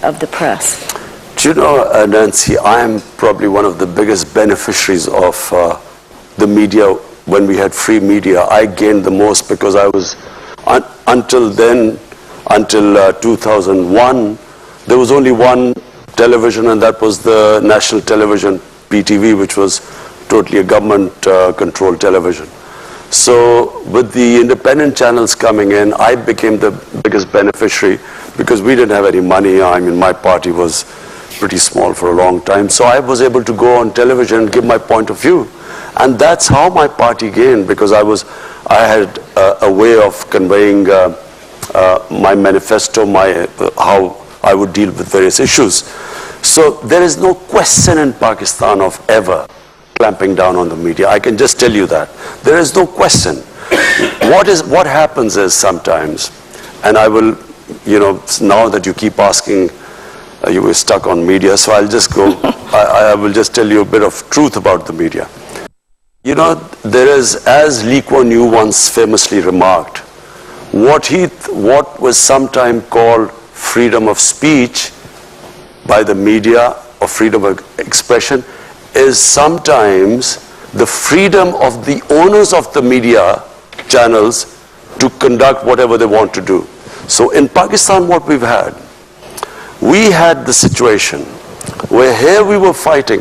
of the press? Do you know, Nancy, I am probably one of the biggest beneficiaries of the media. When we had free media, I gained the most because I was, until then, until 2001, there was only one television, and that was the national television, PTV, which was totally a government-controlled television. So with the independent channels coming in, I became the biggest beneficiary because we didn't have any money. I mean, my party was pretty small for a long time. So I was able to go on television and give my point of view. And that's how my party gained, because I had a way of conveying my manifesto, how I would deal with various issues. So there is no question in Pakistan of ever clamping down on the media. I can just tell you that. There is no question. What happens is sometimes, and I will, now that you keep asking, you were stuck on media, so I'll just go, I will just tell you a bit of truth about the media. There is, as Lee Kuan Yew once famously remarked, what was sometimes called freedom of speech by the media or freedom of expression is sometimes the freedom of the owners of the media channels to conduct whatever they want to do. So in Pakistan, what we had the situation where here we were fighting.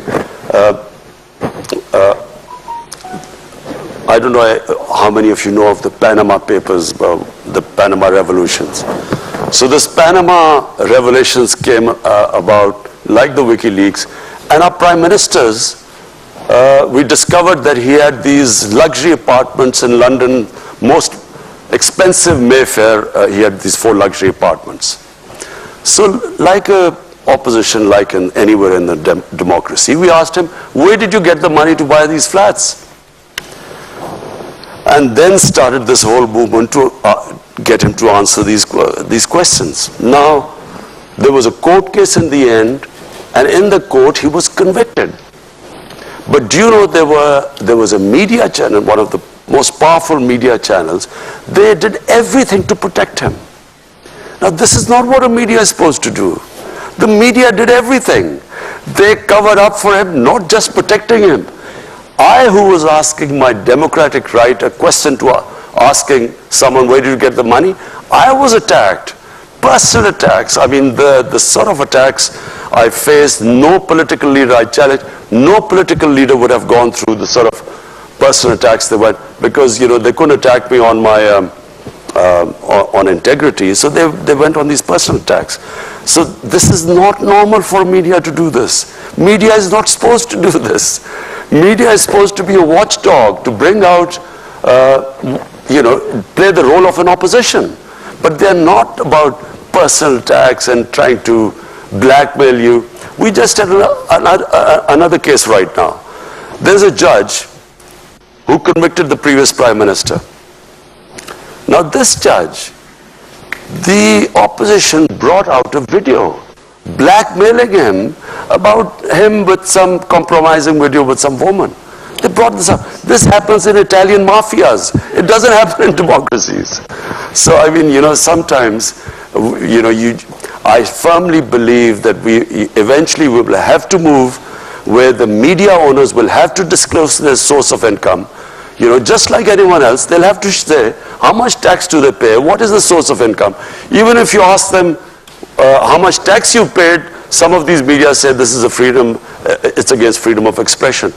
I don't know how many of you know of the Panama Papers, the Panama Revolutions. So this Panama Revelations came about like the WikiLeaks, and our prime ministers, we discovered that he had these luxury apartments in London, most expensive Mayfair. He had these 4 luxury apartments. So like a opposition, like anywhere in the democracy, we asked him, where did you get the money to buy these flats? And then started this whole movement to get him to answer these questions. Now, there was a court case in the end, and in the court he was convicted. But do you know there was a media channel, one of the most powerful media channels, they did everything to protect him. Now this is not what a media is supposed to do. The media did everything. They covered up for him, not just protecting him. I, who was asking my democratic right, a question to asking someone, where did you get the money? I was attacked. Personal attacks. I mean, the sort of attacks I faced, no political leader I challenged, no political leader would have gone through the sort of personal attacks they went, because, they couldn't attack me on my, on integrity, so they went on these personal attacks. So this is not normal for media to do this. Media is not supposed to do this. Media is supposed to be a watchdog, to bring out, play the role of an opposition. But they're not about personal attacks and trying to blackmail you. We just had another case right now. There's a judge who convicted the previous prime minister. Now this judge, the opposition brought out a video blackmailing him about him with some compromising video with some woman. They brought this up. This happens in Italian mafias. It doesn't happen in democracies. So I mean, sometimes, I firmly believe that we eventually will have to move where the media owners will have to disclose their source of income. Just like anyone else, they'll have to say how much tax do they pay, what is the source of income. Even if you ask them how much tax you paid, some of these media say this is a freedom, it's against freedom of expression.